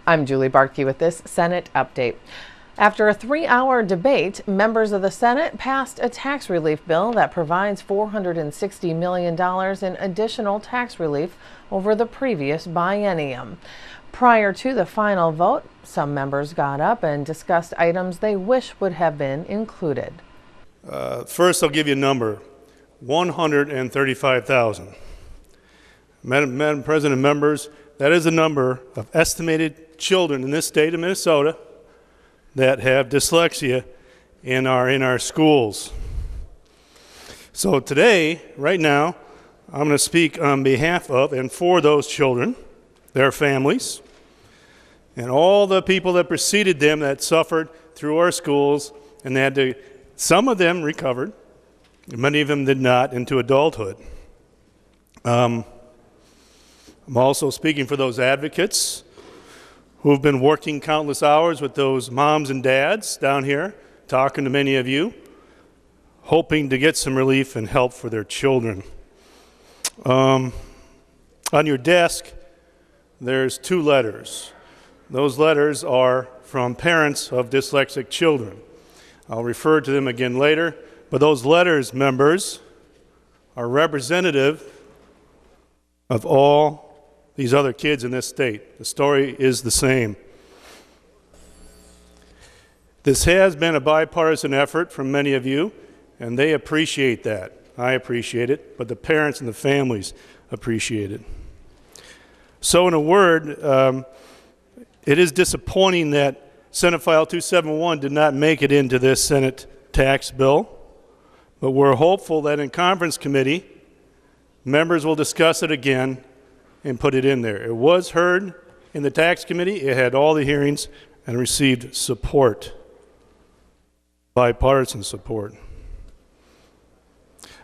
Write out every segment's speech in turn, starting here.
I'm Julie Barkey with this Senate update. After a 3-hour debate, members of the Senate passed a tax relief bill that provides $460 million in additional tax relief over the previous biennium. Prior to the final vote, some members got up and discussed items they wish would have been included. First, I'll give you a number, 135,000. Madam President, members, that is the number of estimated children in this state of Minnesota that have dyslexia and are in our schools. So today, right now, I'm going to speak on behalf of and for those children, their families, and all the people that preceded them that suffered through our schools, and some of them recovered, many of them did not, into adulthood. I'm also speaking for those advocates who have been working countless hours with those moms and dads down here, talking to many of you, hoping to get some relief and help for their children. On your desk, there's 2 letters. Those letters are from parents of dyslexic children. I'll refer to them again later, but those letters, members, are representative of all these other kids in this state. The story is the same. This has been a bipartisan effort from many of you, and they appreciate that. I appreciate it, but the parents and the families appreciate it. So in a word, it is disappointing that Senate File 271 did not make it into this Senate tax bill, but we're hopeful that in conference committee, members will discuss it again and put it in there. It was heard in the tax committee. It had all the hearings and received support, bipartisan support.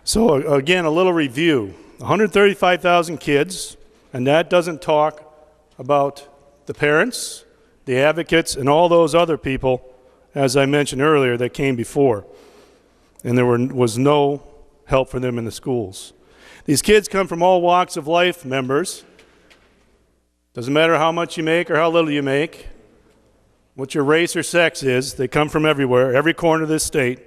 So again, a little review. 135,000 kids, and that doesn't talk about the parents, the advocates, and all those other people, as I mentioned earlier, that came before. And there was no help for them in the schools. These kids come from all walks of life, members. Doesn't matter how much you make or how little you make, what your race or sex is, they come from everywhere, every corner of this state.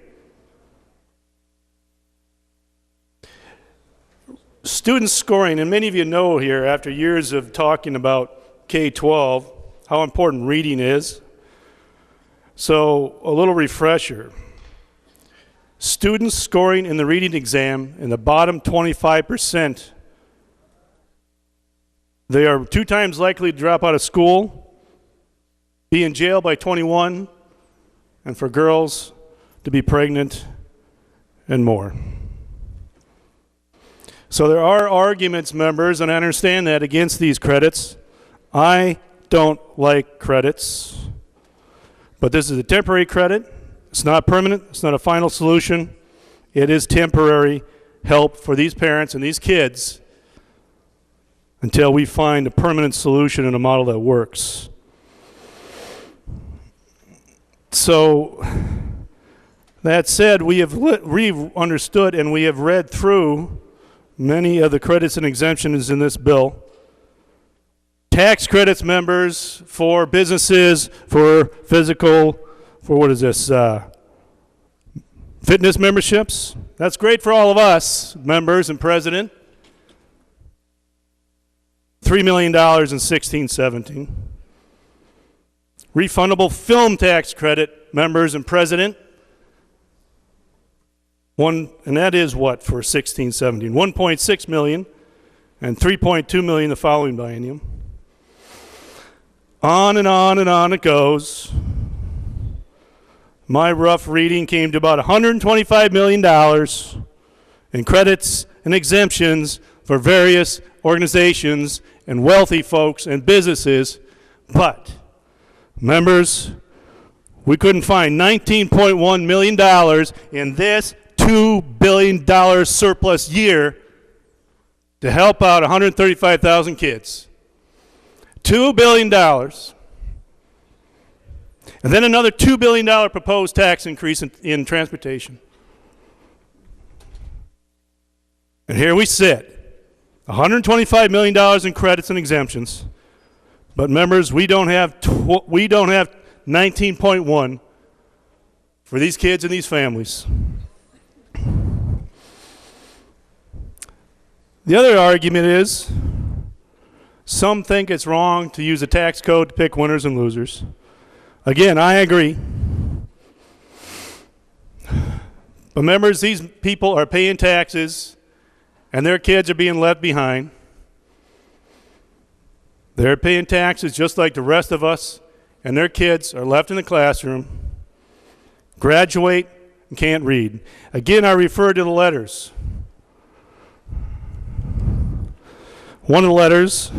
Student scoring, and many of you know here after years of talking about K-12, how important reading is. So a little refresher. Students scoring in the reading exam in the bottom 25%, they are 2 times likely to drop out of school, be in jail by 21, and for girls to be pregnant and more. So there are arguments, members, and I understand that, against these credits. I don't like credits, but this is a temporary credit. It's not permanent. It's not a final solution. It is temporary help for these parents and these kids until we find a permanent solution and a model that works. So that said, we have understood and we have read through many of the credits and exemptions in this bill. Tax credits, members, for businesses, for physical, for what is this, fitness memberships. That's great for all of us, members and president. $3 million in 16-17. Refundable film tax credit, members and president. And that is what for 16-17? $1.6 million and $3.2 million the following biennium. On and on and on it goes. My rough reading came to about $125 million in credits and exemptions for various organizations and wealthy folks and businesses. But, members, we couldn't find $19.1 million in this $2 billion surplus year to help out 135,000 kids. $2 billion. And then another $2 billion proposed tax increase in transportation. And here we sit, $125 million in credits and exemptions, But members, we don't have 19.1 for these kids and these families. The other argument is some think it's wrong to use a tax code to pick winners and losers. Again, I agree. But members, these people are paying taxes and their kids are being left behind. They're paying taxes just like the rest of us, and their kids are left in the classroom, graduate, and can't read. Again, I refer to the letters. One of the letters,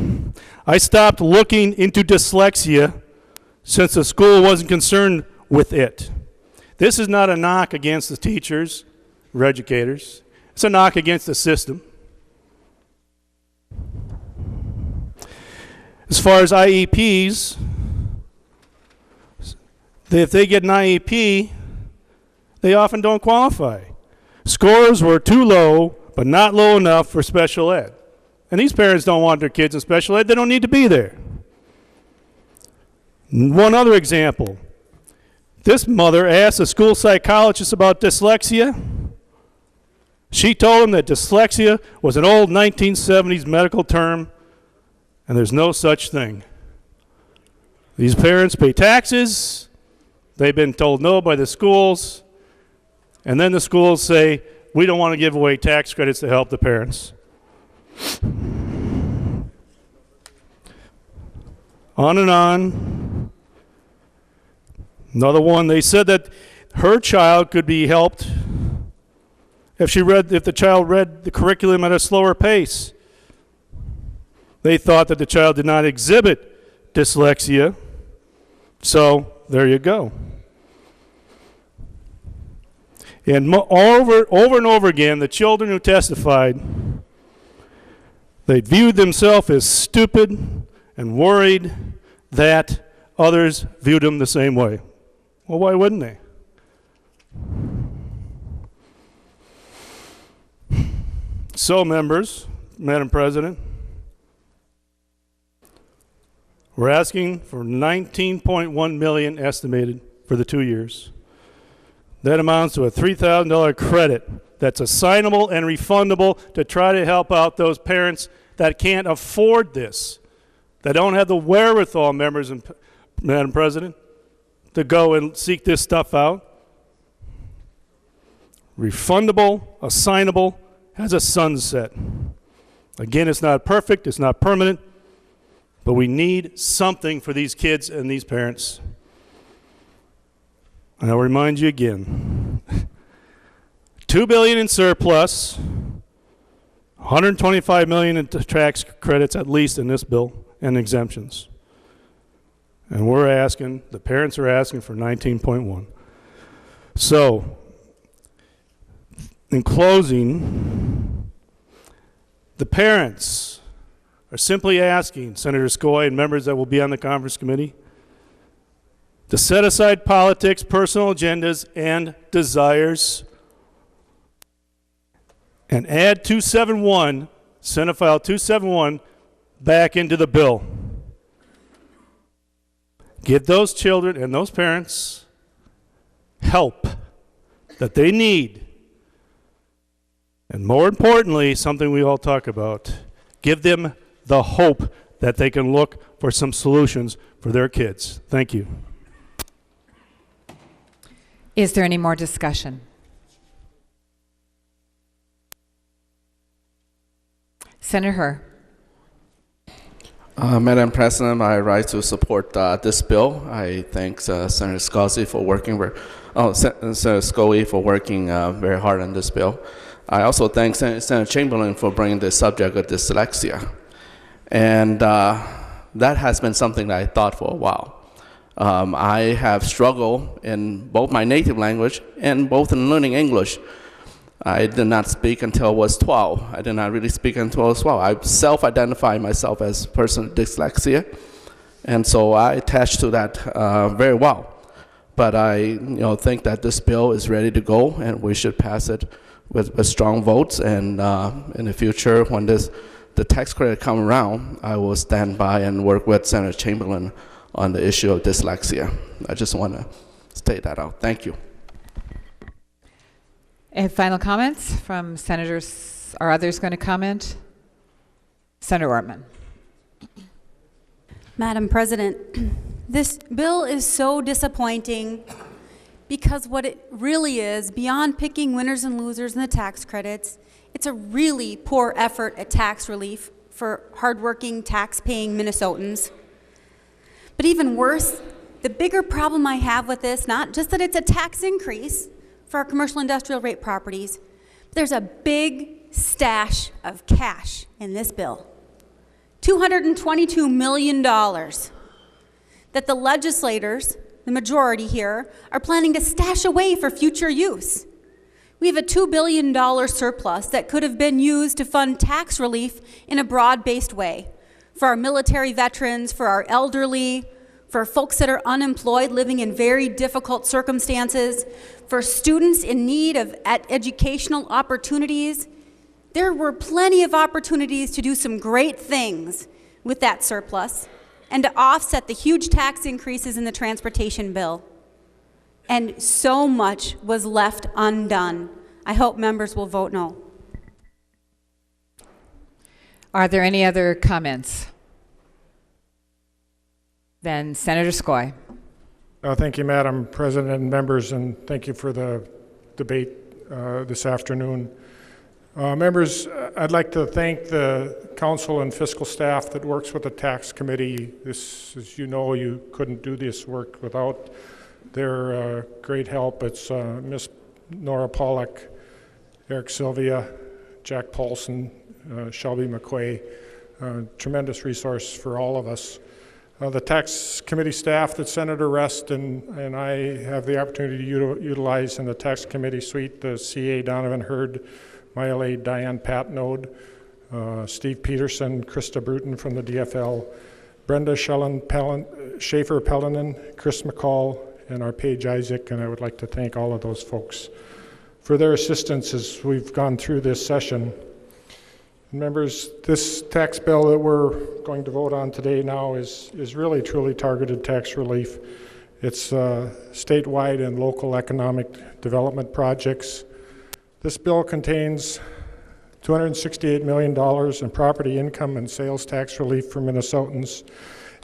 I stopped looking into dyslexia since the school wasn't concerned with it. This is not a knock against the teachers or educators. It's a knock against the system. As far as IEPs, if they get an IEP, they often don't qualify. Scores were too low, but not low enough for special ed. And these parents don't want their kids in special ed. They don't need to be there. One other example. This mother asked a school psychologist about dyslexia. She told him that dyslexia was an old 1970s medical term, and there's no such thing. These parents pay taxes. They've been told no by the schools. And then the schools say, we don't want to give away tax credits to help the parents. On and on. Another one, they said that her child could be helped if the child read the curriculum at a slower pace. They thought that the child did not exhibit dyslexia. So there you go. And over and over again, the children who testified, they viewed themselves as stupid and worried that others viewed them the same way. Well, why wouldn't they? So, members, Madam President, we're asking for $19.1 million estimated for the 2 years. That amounts to a $3,000 credit that's assignable and refundable to try to help out those parents that can't afford this, that don't have the wherewithal, members and Madam President, to go and seek this stuff out. Refundable, assignable, has a sunset. Again, it's not perfect, it's not permanent, but we need something for these kids and these parents. And I'll remind you again, $2 billion in surplus, $125 million in tax credits at least in this bill, and exemptions. And we're asking, the parents are asking for 19.1. So, in closing, the parents are simply asking Senator Scoy and members that will be on the conference committee to set aside politics, personal agendas, and desires and add 271, Senate File 271, back into the bill. Give those children and those parents help that they need. And more importantly, something we all talk about, give them the hope that they can look for some solutions for their kids. Thank you. Is there any more discussion? Senator Herr. Madam President, I rise to support this bill. I thank Senator Scorsese for working Senator Scoey for working very hard on this bill. I also thank Senator Chamberlain for bringing the subject of dyslexia. And that has been something that I thought for a while. I have struggled in both my native language and both in learning English. I did not speak until I was 12. I did not really speak until I was 12. I self-identify myself as a person with dyslexia, and so I attach to that very well. But I think that this bill is ready to go, and we should pass it with strong votes. And in the future, when this the tax credit come around, I will stand by and work with Senator Chamberlain on the issue of dyslexia. I just want to state that out. Thank you. And final comments from senators? Are others going to comment? Senator Ortman. Madam President, this bill is so disappointing because what it really is, beyond picking winners and losers in the tax credits, it's a really poor effort at tax relief for hardworking, tax-paying Minnesotans. But even worse, the bigger problem I have with this, not just that it's a tax increase for our commercial industrial rate properties, but there's a big stash of cash in this bill. $222 million that the legislators, the majority here, are planning to stash away for future use. We have a $2 billion surplus that could have been used to fund tax relief in a broad-based way for our military veterans, for our elderly, for folks that are unemployed, living in very difficult circumstances, for students in need of educational opportunities. There were plenty of opportunities to do some great things with that surplus and to offset the huge tax increases in the transportation bill. And so much was left undone. I hope members will vote no. Are there any other comments? Then Senator Skoye. Thank you, Madam President and members, and thank you for the debate this afternoon. Members, I'd like to thank the council and fiscal staff that works with the tax committee. This, as you know, you couldn't do this work without their great help. It's Miss Nora Pollock, Eric Sylvia, Jack Paulson, Shelby McQuay, tremendous resource for all of us. The tax committee staff that Senator Rest and I have the opportunity to utilize in the tax committee suite, the CA Donovan Hurd, Maya Lade, Diane Patnode, Steve Peterson, Krista Bruton from the DFL, Brenda Schaefer-Pellinen, Chris McCall, and our Paige Isaac, and I would like to thank all of those folks for their assistance as we've gone through this session. Members, this tax bill that we're going to vote on today now is really truly targeted tax relief. It's statewide and local economic development projects. This bill contains $268 million in property income and sales tax relief for Minnesotans,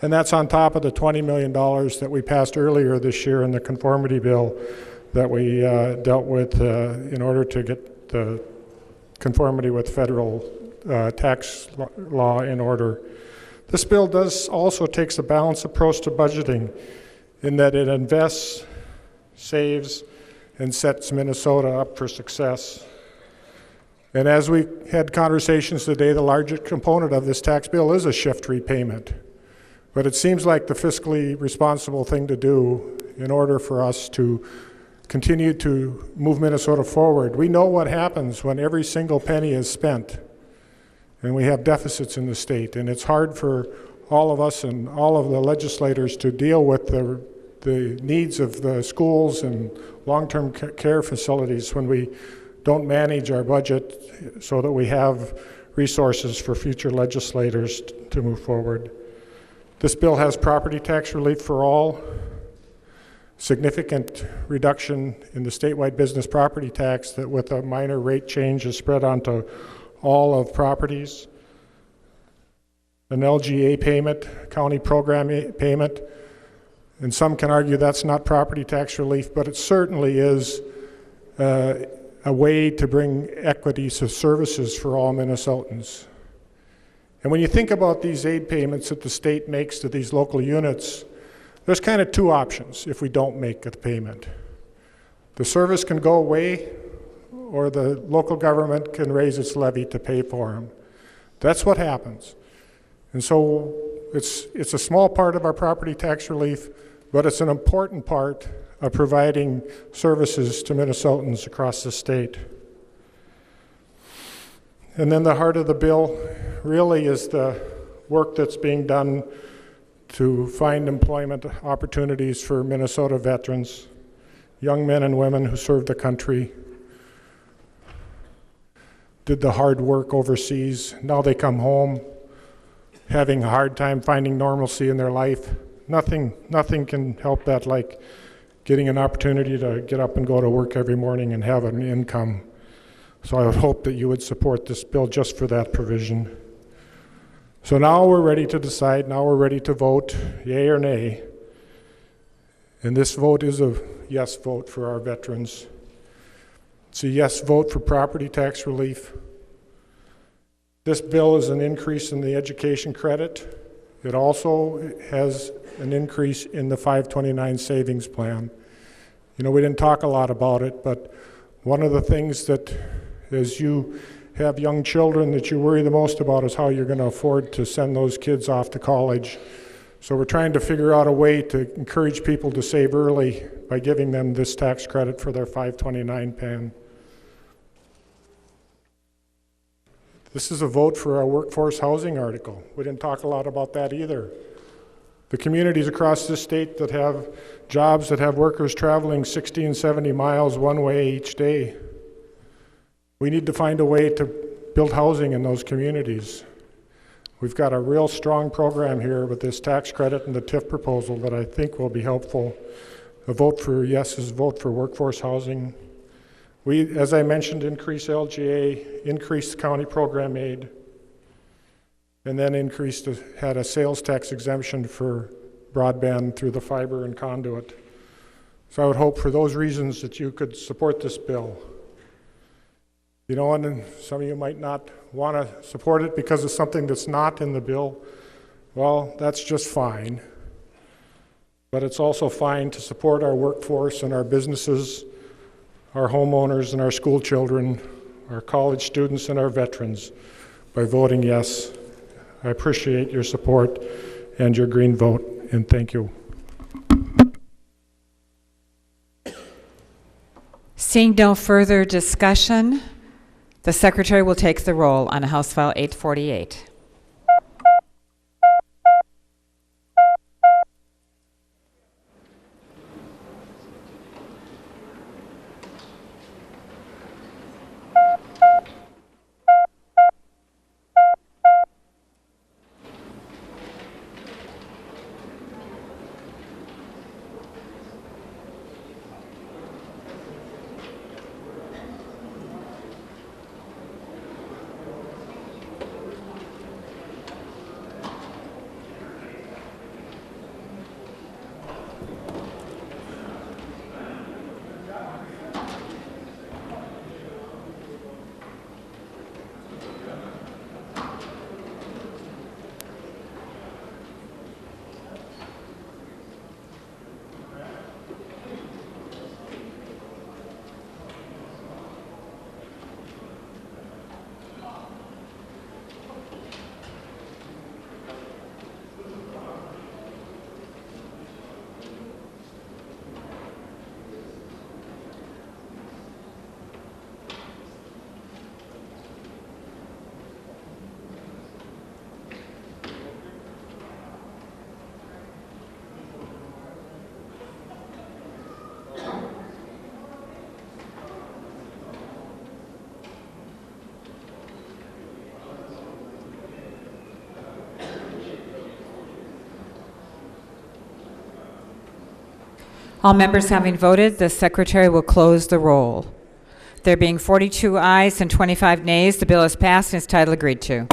and that's on top of the $20 million that we passed earlier this year in the conformity bill that we dealt with in order to get the conformity with federal tax law in order. This bill also takes a balanced approach to budgeting in that it invests, saves, and sets Minnesota up for success. And as we had conversations today, the largest component of this tax bill is a shift repayment. But it seems like the fiscally responsible thing to do in order for us to continue to move Minnesota forward. We know what happens when every single penny is spent and we have deficits in the state, and it's hard for all of us and all of the legislators to deal with the needs of the schools and long-term care facilities when we don't manage our budget so that we have resources for future legislators to move forward. This bill has property tax relief for all, significant reduction in the statewide business property tax that with a minor rate change is spread onto all of properties, an LGA payment, county program payment, and some can argue that's not property tax relief, but it certainly is a way to bring equity to services for all Minnesotans. And when you think about these aid payments that the state makes to these local units, there's kind of two options if we don't make a payment. The service can go away, or the local government can raise its levy to pay for them. That's what happens. And so it's a small part of our property tax relief, but it's an important part of providing services to Minnesotans across the state. And then the heart of the bill really is the work that's being done to find employment opportunities for Minnesota veterans, young men and women who serve the country. did the hard work overseas. Now they come home having a hard time finding normalcy in their life. Nothing can help that like getting an opportunity to get up and go to work every morning and have an income. So I would hope that you would support this bill just for that provision. So now we're ready to decide, now we're ready to vote, yay or nay. And this vote is a yes vote for our veterans. It's a yes vote for property tax relief. This bill is an increase in the education credit. It also has an increase in the 529 savings plan. You know, we didn't talk a lot about it, but one of the things that as you have young children that you worry the most about is how you're going to afford to send those kids off to college. So we're trying to figure out a way to encourage people to save early by giving them this tax credit for their 529 plan. This is a vote for our workforce housing article. We didn't talk a lot about that either. The communities across this state that have jobs that have workers traveling 60 and 70 miles one way each day. We need to find a way to build housing in those communities. We've got a real strong program here with this tax credit and the TIF proposal that I think will be helpful. A vote for yes is a vote for workforce housing. We, as I mentioned, increase LGA, increase county program aid, and then had a sales tax exemption for broadband through the fiber and conduit. So I would hope for those reasons that you could support this bill. You know, and some of you might not want to support it because of something that's not in the bill. Well, that's just fine. But it's also fine to support our workforce and our businesses, our homeowners and our school children, our college students and our veterans by voting yes. I appreciate your support and your green vote, and thank you. Seeing no further discussion, the Secretary will take the roll on House File 848. All members having voted, the Secretary will close the roll. There being 42 ayes and 25 nays, the bill is passed and its title agreed to.